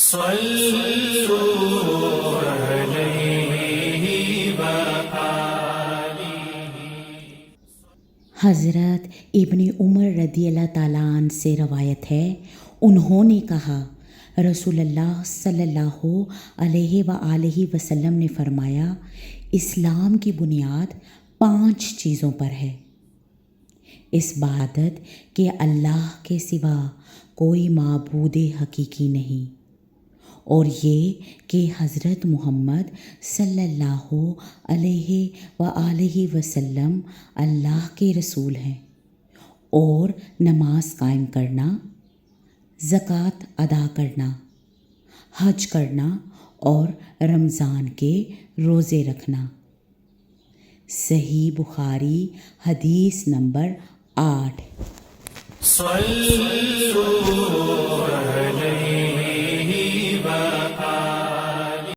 صلوا علیہ وآلہ۔ حضرت ابن عمر رضی اللہ تعالیٰ عنہ سے روایت ہے، انہوں نے کہا رسول اللہ صلی اللہ علیہ وآلہ وسلم نے فرمایا، اسلام کی بنیاد 5 چیزوں پر ہے: اس بات کہ اللہ کے سوا کوئی معبود حقیقی نہیں، اور یہ کہ حضرت محمد صلی اللہ علیہ وآلہ وسلم اللہ کے رسول ہیں، اور نماز قائم کرنا، زکوٰۃ ادا کرنا، حج کرنا اور رمضان کے روزے رکھنا۔ صحیح بخاری حدیث نمبر 8۔ صلوا علیہ وآلہ۔